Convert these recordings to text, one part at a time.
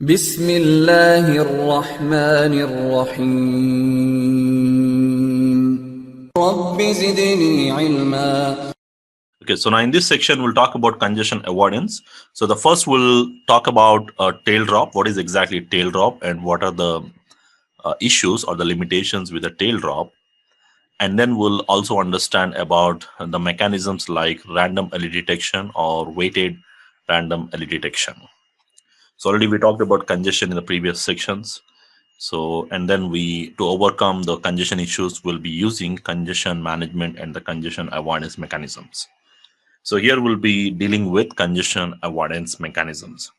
بسم الله الرحمن الرحيم رب زدني علما. Okay, so now in this section, we'll talk about congestion avoidance. So the first we'll talk about tail drop. What is exactly tail drop and what are the issues or the limitations with the tail drop? And then we'll also understand about the mechanisms like random early detection or weighted random early detection. So already we talked about congestion in the previous sections. So, and then to overcome the congestion issues, we'll be using congestion management and the congestion avoidance mechanisms. So here we'll be dealing with congestion avoidance mechanisms.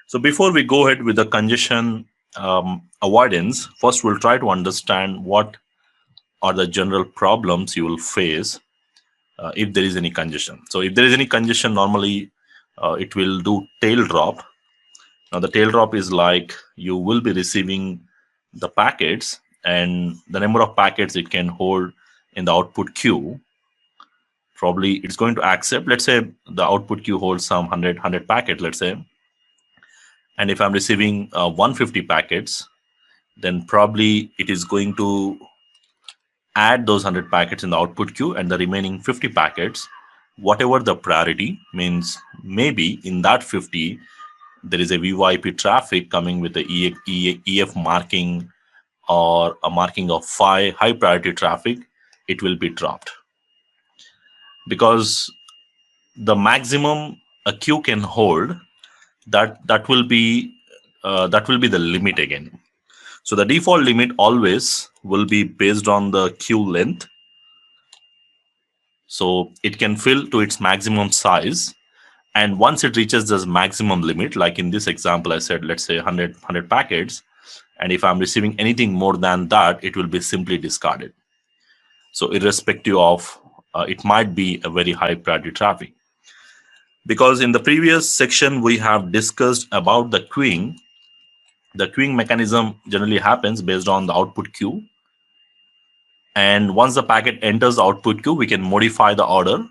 So before we go ahead with the congestion avoidance, first we'll try to understand what are the general problems you will face if there is any congestion. So if there is any congestion, normally it will do tail drop. Now the tail drop is like you will be receiving the packets and the number of packets it can hold in the output queue. Probably it's going to accept, let's say the output queue holds some 100 packets, let's say. And if I'm receiving 150 packets, then probably it is going to add those 100 packets in the output queue and the remaining 50 packets, whatever the priority means, maybe in that 50, there is a VoIP traffic coming with the EF marking or a marking of 5 high priority traffic, it will be dropped. Because the maximum a queue can hold, that will be the limit again. So the default limit always will be based on the queue length. So it can fill to its maximum size. And once it reaches this maximum limit, like in this example, I said, let's say 100 packets. And if I'm receiving anything more than that, it will be simply discarded. So irrespective of, it might be a very high priority traffic. Because in the previous section, we have discussed about the queuing. The queuing mechanism generally happens based on the output queue. And once the packet enters the output queue, we can modify the order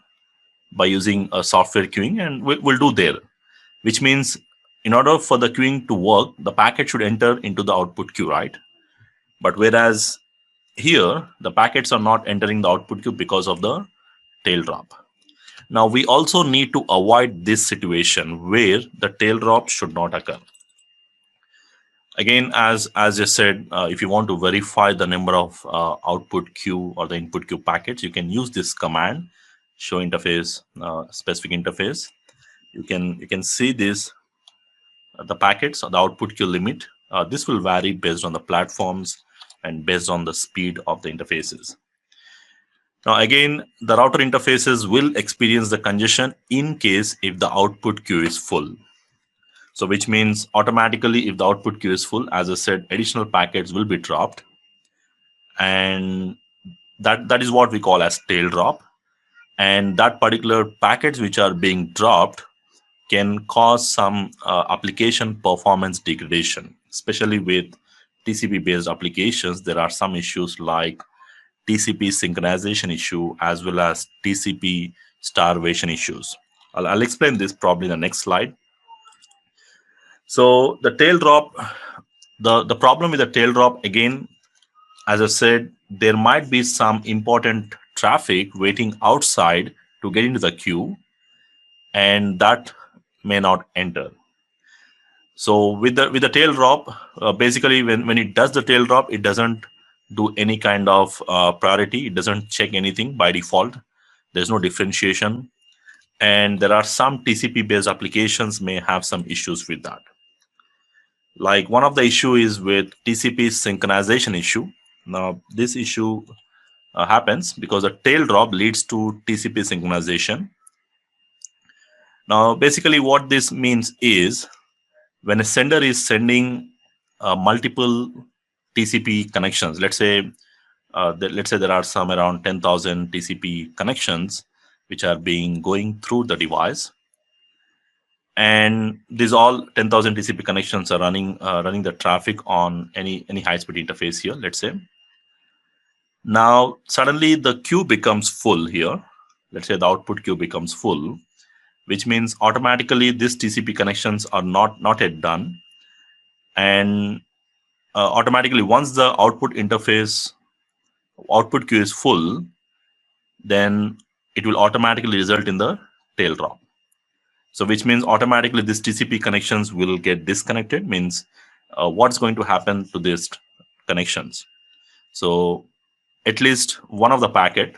by using a software queuing, and we'll do there, which means in order for the queuing to work, the packet should enter into the output queue, right? But whereas here, the packets are not entering the output queue because of the tail drop. Now, we also need to avoid this situation where the tail drop should not occur. Again, as I said, if you want to verify the number of output queue or the input queue packets, you can use this command, show interface, specific interface. You can see this, the packets or the output queue limit. This will vary based on the platforms and based on the speed of the interfaces. Now, again, the router interfaces will experience the congestion in case if the output queue is full. So which means automatically if the output queue is full, as I said, additional packets will be dropped. And that is what we call as tail drop. And that particular packets which are being dropped can cause some application performance degradation, especially with TCP-based applications. There are some issues like TCP synchronization issue as well as TCP starvation issues. I'll explain this probably in the next slide. So the tail drop, the problem with the tail drop, again, as I said, there might be some important traffic waiting outside to get into the queue, and that may not enter. So with the tail drop, basically when it does the tail drop, it doesn't do any kind of priority. It doesn't check anything by default. There's no differentiation. And there are some TCP-based applications may have some issues with that. Like one of the issue is with TCP synchronization issue. Now this issue happens because a tail drop leads to TCP synchronization. Now basically what this means is when a sender is sending multiple TCP connections, let's say there are some around 10,000 TCP connections which are going through the device. And these all 10,000 TCP connections are running the traffic on any high-speed interface here, let's say. Now, suddenly the queue becomes full here. Let's say the output queue becomes full, which means automatically these TCP connections are not yet done. and automatically once the output queue is full, then it will automatically result in the tail drop. So which means automatically this TCP connections will get disconnected, means what's going to happen to these connections. So at least one of the packet,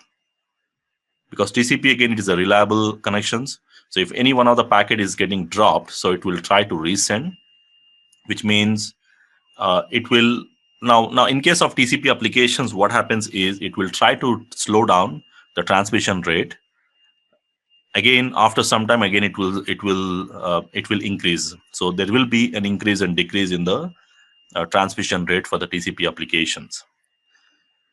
because TCP again it is a reliable connections. So if any one of the packet is getting dropped, so it will try to resend, which means it will now in case of TCP applications, what happens is it will try to slow down the transmission rate. Again, after some time, again it will increase. So there will be an increase and decrease in the transmission rate for the TCP applications.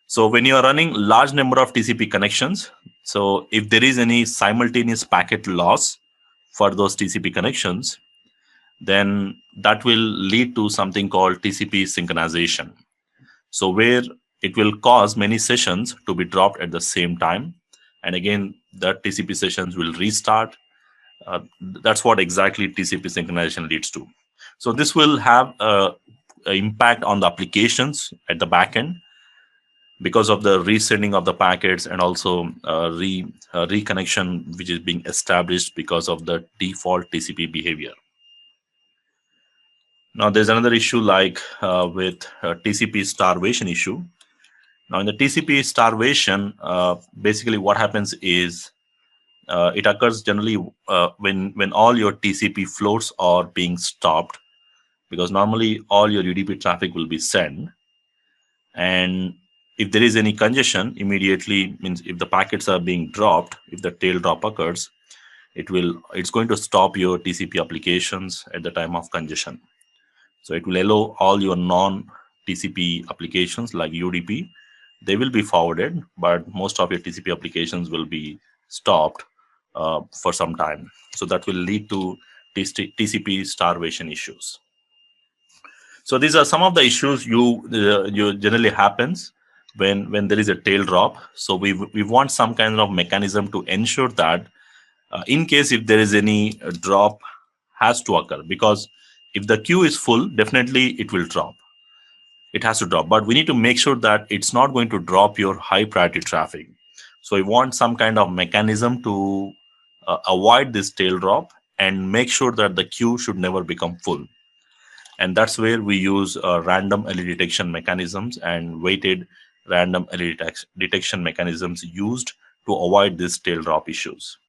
So when you are running large number of TCP connections, so if there is any simultaneous packet loss for those TCP connections, then that will lead to something called TCP synchronization. So where it will cause many sessions to be dropped at the same time. And again, the TCP sessions will restart. That's what exactly TCP synchronization leads to. So this will have an impact on the applications at the back end because of the resending of the packets and also reconnection which is being established because of the default TCP behavior. Now there's another issue like with TCP starvation issue. Now in the TCP starvation, basically what happens is it occurs generally when all your TCP flows are being stopped, because normally all your UDP traffic will be sent, and if there is any congestion, immediately means if the packets are being dropped, if the tail drop occurs, it's going to stop your TCP applications at the time of congestion. So it will allow all your non-TCP applications like UDP, they will be forwarded, but most of your TCP applications will be stopped for some time. So that will lead to TCP starvation issues. So these are some of the issues you generally happens when there is a tail drop. So we want some kind of mechanism to ensure that in case if there is any drop has to occur, because if the queue is full, definitely it will drop. It has to drop, but we need to make sure that it's not going to drop your high priority traffic. So we want some kind of mechanism to avoid this tail drop and make sure that the queue should never become full. And that's where we use random early detection mechanisms and weighted random early detection mechanisms used to avoid these tail drop issues.